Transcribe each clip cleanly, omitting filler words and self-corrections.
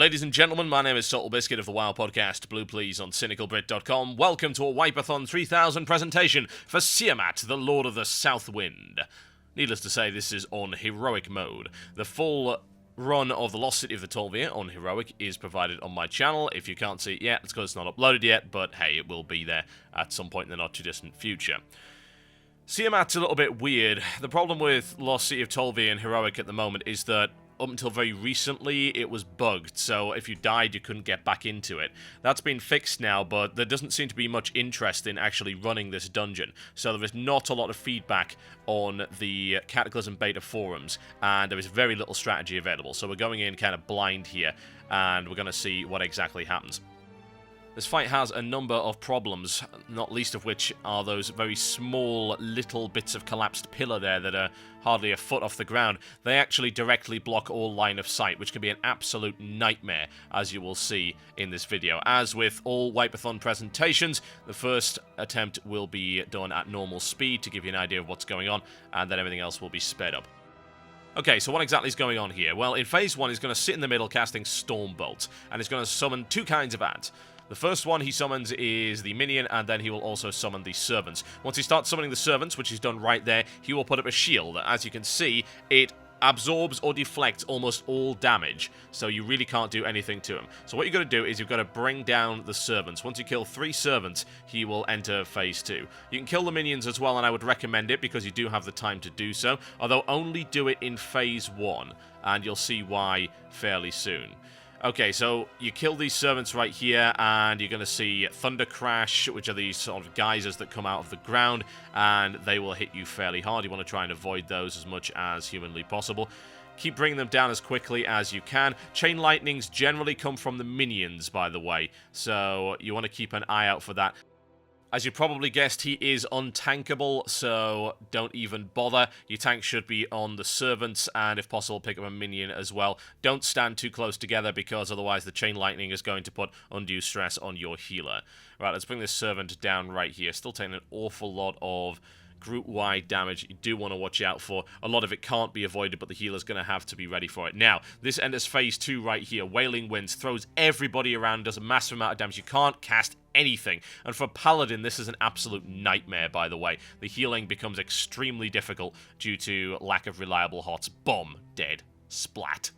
Ladies and gentlemen, my name is TotalBiscuit of the WoW podcast, Blue Please on CynicalBrit.com. Welcome to a Wipe-a-thon 3000 presentation for Siamat, the Lord of the South Wind. Needless to say, this is on Heroic mode. The full run of the Lost City of the Tol'vir on Heroic is provided on my channel. If you can't see it yet, it's because it's not uploaded yet, but hey, it will be there at some point in the not-too-distant future. Siamat's a little bit weird. The problem with Lost City of Tol'vir and Heroic at the moment is that up until very recently, it was bugged, so if you died, you couldn't get back into it. That's been fixed now, but there doesn't seem to be much interest in actually running this dungeon, so there is not a lot of feedback on the Cataclysm beta forums, and there is very little strategy available, so we're going in kind of blind here, and we're going to see what exactly happens. This fight has a number of problems, not least of which are those very small little bits of collapsed pillar there that are hardly a foot off the ground. They actually directly block all line of sight, which can be an absolute nightmare, as you will see in this video. As with all Wipe-a-thon presentations, the first attempt will be done at normal speed to give you an idea of what's going on, and then everything else will be sped up. Okay, so what exactly is going on here? Well, in Phase 1, he's going to sit in the middle casting Stormbolt, and he's going to summon two kinds of ads. The first one he summons is the minion, and then he will also summon the servants. Once he starts summoning the servants, which he's done right there, he will put up a shield. As you can see, it absorbs or deflects almost all damage, so you really can't do anything to him. So what you've got to do is you've got to bring down the servants. Once you kill 3 servants, he will enter Phase 2. You can kill the minions as well, and I would recommend it because you do have the time to do so, although only do it in Phase 1, and you'll see why fairly soon. Okay, so you kill these servants right here, and you're going to see Thunder Crash, which are these sort of geysers that come out of the ground, and they will hit you fairly hard. You want to try and avoid those as much as humanly possible. Keep bringing them down as quickly as you can. Chain Lightnings generally come from the minions, by the way, so you want to keep an eye out for that. As you probably guessed, he is untankable, so don't even bother. Your tank should be on the servants, and if possible, pick up a minion as well. Don't stand too close together, because otherwise the Chain Lightning is going to put undue stress on your healer. Right, let's bring this servant down right here. Still taking an awful lot of group-wide damage you do want to watch out for. A lot of it can't be avoided, but the healer's going to have to be ready for it. Now, this enters Phase 2 right here. Wailing Winds throws everybody around, does a massive amount of damage. You can't cast anything. And for Paladin, this is an absolute nightmare, by the way. The healing becomes extremely difficult due to lack of reliable hots. Bomb. Dead. Splat.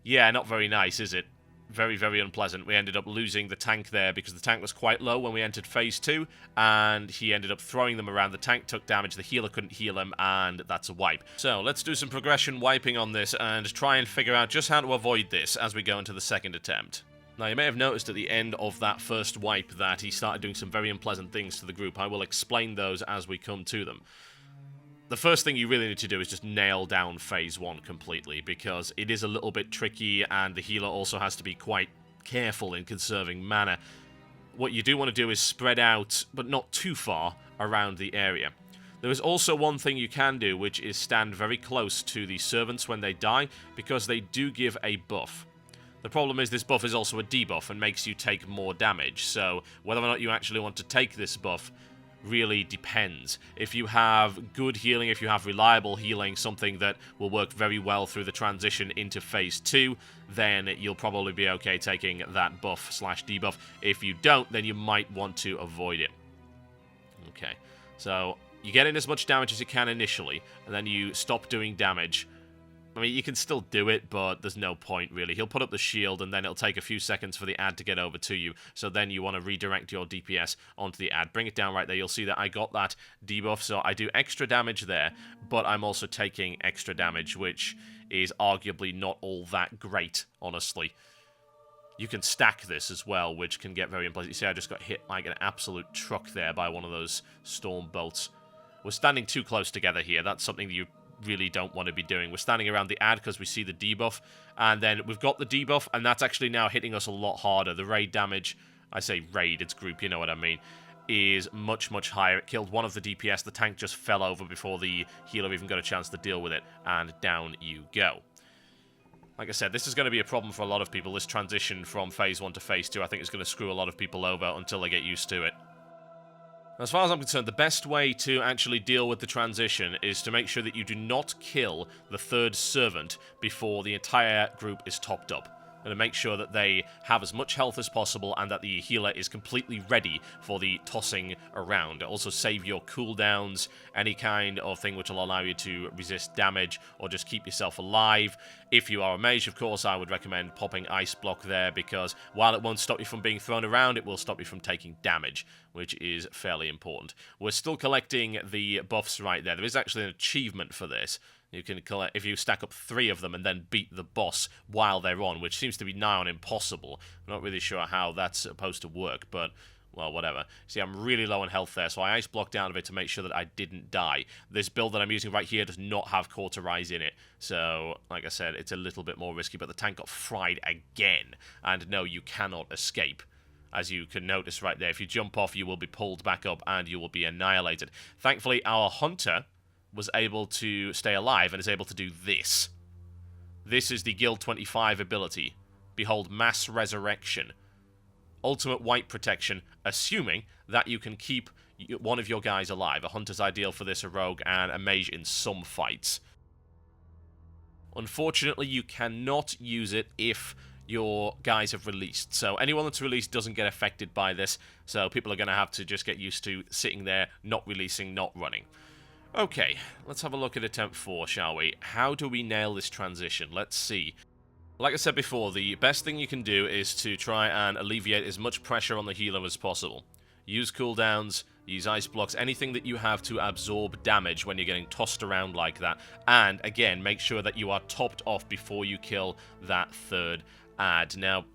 Yeah, not very nice, is it? Very, very unpleasant. We ended up losing the tank there because the tank was quite low when we entered Phase 2, and he ended up throwing them around. The tank took damage, the healer couldn't heal him, and that's a wipe. So, let's do some progression wiping on this and try and figure out just how to avoid this as we go into the second attempt. Now, you may have noticed at the end of that first wipe that he started doing some very unpleasant things to the group. I will explain those as we come to them. The first thing you really need to do is just nail down Phase 1 completely, because it is a little bit tricky, and the healer also has to be quite careful in conserving mana. What you do want to do is spread out, but not too far, around the area. There is also one thing you can do, which is stand very close to the servants when they die, because they do give a buff. The problem is this buff is also a debuff and makes you take more damage, so whether or not you actually want to take this buff really depends. If you have good healing, if you have reliable healing, something that will work very well through the transition into Phase 2, then you'll probably be okay taking that buff/debuff. If you don't, then you might want to avoid it. Okay, so you get in as much damage as you can initially, and then you stop doing damage. I mean, you can still do it, but there's no point, really. He'll put up the shield, and then it'll take a few seconds for the ad to get over to you. So then you want to redirect your DPS onto the ad. Bring it down right there. You'll see that I got that debuff, so I do extra damage there, but I'm also taking extra damage, which is arguably not all that great, honestly. You can stack this as well, which can get very unpleasant. You see, I just got hit like an absolute truck there by one of those storm bolts. We're standing too close together here. That's something that you really don't want to be doing. We're standing around the ad because we see the debuff, and then we've got the debuff, and that's actually now hitting us a lot harder. The raid damage, I say raid, it's group, you know what I mean, is much, much higher. It killed one of the DPS. The tank just fell over before the healer even got a chance to deal with it, and down you go. Like I said, this is going to be a problem for a lot of people. This transition from Phase 1 to Phase 2, I think, is going to screw a lot of people over until they get used to it. As far as I'm concerned, the best way to actually deal with the transition is to make sure that you do not kill the third servant before the entire group is topped up. going to make sure that they have as much health as possible and that the healer is completely ready for the tossing around. Also save your cooldowns, any kind of thing which will allow you to resist damage or just keep yourself alive. If you are a mage, of course, I would recommend popping Ice Block there, because while it won't stop you from being thrown around, it will stop you from taking damage, which is fairly important. We're still collecting the buffs right there. There is actually an achievement for this. You can collect, if you stack up 3 of them and then beat the boss while they're on, which seems to be nigh on impossible. I'm not really sure how that's supposed to work, but, well, whatever. See, I'm really low on health there, so I ice blocked out of it to make sure that I didn't die. This build that I'm using right here does not have Cauterize in it, so, like I said, it's a little bit more risky, but the tank got fried again, and no, you cannot escape. As you can notice right there, if you jump off, you will be pulled back up, and you will be annihilated. Thankfully, our hunter was able to stay alive and is able to do this. This is the Guild 25 ability. Behold, Mass Resurrection. Ultimate wipe protection, assuming that you can keep one of your guys alive. A hunter's ideal for this, a rogue, and a mage in some fights. Unfortunately, you cannot use it if your guys have released. So anyone that's released doesn't get affected by this, so people are going to have to just get used to sitting there, not releasing, not running. Okay, let's have a look at attempt 4, shall we? How do we nail this transition? Let's see. Like I said before, the best thing you can do is to try and alleviate as much pressure on the healer as possible. Use cooldowns, use ice blocks, anything that you have to absorb damage when you're getting tossed around like that. And, again, make sure that you are topped off before you kill that third ad. Now,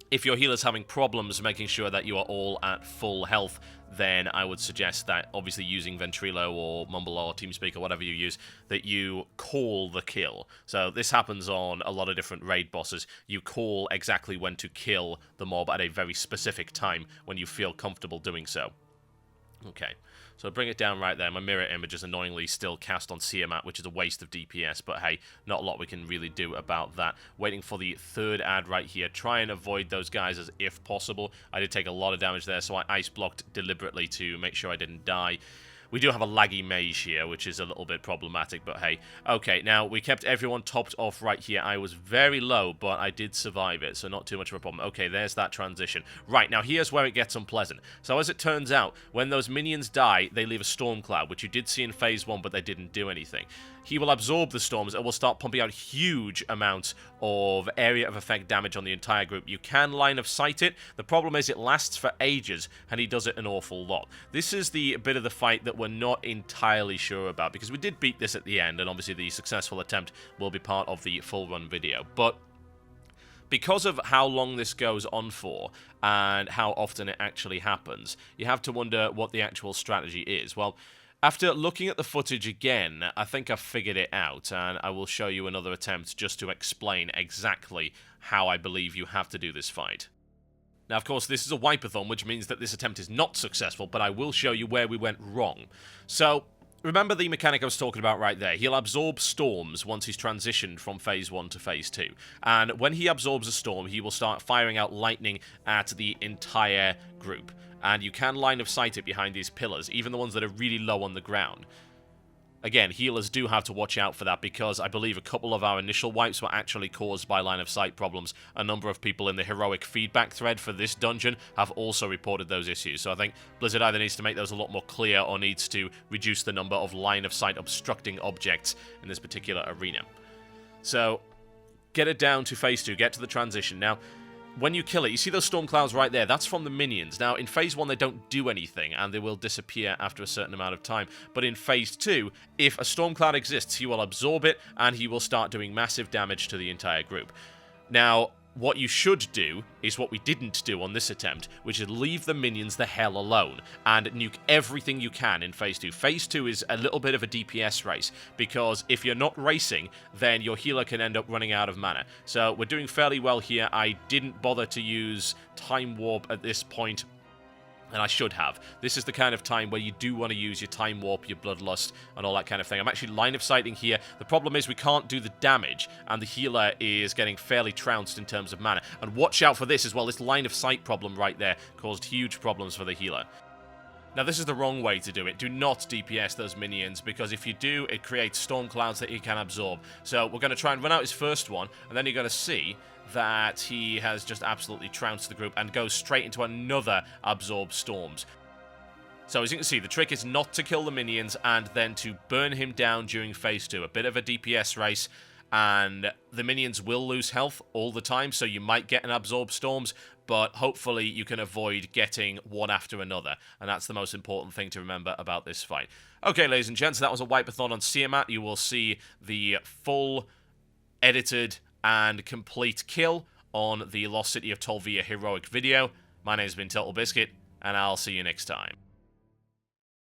if your healer's having problems making sure that you are all at full health, then I would suggest that, obviously using Ventrilo or Mumble or TeamSpeak or whatever you use, that you call the kill. So this happens on a lot of different raid bosses. You call exactly when to kill the mob at a very specific time when you feel comfortable doing so. Okay, so bring it down right there. My mirror image is annoyingly still cast on Siamat, which is a waste of DPS, but hey, not a lot we can really do about that. Waiting for the third ad right here. Try and avoid those guys as if possible. I did take a lot of damage there, so I ice blocked deliberately to make sure I didn't die. We do have a laggy mage here, which is a little bit problematic, but hey. Okay, now, we kept everyone topped off right here. I was very low, but I did survive it, so not too much of a problem. Okay, there's that transition. Right, now here's where it gets unpleasant. So as it turns out, when those minions die, they leave a storm cloud, which you did see in Phase 1, but they didn't do anything. He will absorb the storms and will start pumping out huge amounts of area of effect damage on the entire group. You can line of sight it. The problem is it lasts for ages, and he does it an awful lot. This is the bit of the fight that we're not entirely sure about, because we did beat this at the end, and obviously the successful attempt will be part of the full run video. But because of how long this goes on for, and how often it actually happens, you have to wonder what the actual strategy is. Well, after looking at the footage again, I think I've figured it out, and I will show you another attempt just to explain exactly how I believe you have to do this fight. Now, of course, this is a Wipe-a-thon, which means that this attempt is not successful, but I will show you where we went wrong. So, remember the mechanic I was talking about right there. He'll absorb storms once he's transitioned from Phase 1 to Phase 2. And when he absorbs a storm, he will start firing out lightning at the entire group. And you can line of sight it behind these pillars, even the ones that are really low on the ground. Again, healers do have to watch out for that, because I believe a couple of our initial wipes were actually caused by line of sight problems. A number of people in the heroic feedback thread for this dungeon have also reported those issues. So I think Blizzard either needs to make those a lot more clear or needs to reduce the number of line of sight obstructing objects in this particular arena. So, get it down to Phase 2, get to the transition. Now, when you kill it, you see those storm clouds right there? That's from the minions. Now, in Phase 1, they don't do anything, and they will disappear after a certain amount of time. But in Phase 2, if a storm cloud exists, he will absorb it, and he will start doing massive damage to the entire group. Now, what you should do is what we didn't do on this attempt, which is leave the minions the hell alone and nuke everything you can in Phase 2. Phase 2 is a little bit of a DPS race, because if you're not racing, then your healer can end up running out of mana. So we're doing fairly well here. I didn't bother to use Time Warp at this point, and I should have. This is the kind of time where you do want to use your Time Warp, your Bloodlust, and all that kind of thing. I'm actually line of sighting here. The problem is we can't do the damage, and the healer is getting fairly trounced in terms of mana. And watch out for this as well. This line of sight problem right there caused huge problems for the healer. Now, this is the wrong way to do it. Do not DPS those minions, because if you do, it creates storm clouds that he can absorb. So we're going to try and run out his first one, and then you're going to see that he has just absolutely trounced the group and goes straight into another absorb storms. So as you can see, the trick is not to kill the minions and then to burn him down during phase 2. A bit of a DPS race, and the minions will lose health all the time, so you might get an absorb storms, but hopefully you can avoid getting one after another, and that's the most important thing to remember about this fight. Okay, ladies and gents, that was a Wipe-a-thon on Siamat. You will see the full, edited, and complete kill on the Lost City of Tol'vir heroic video. My name's been TotalBiscuit, and I'll see you next time.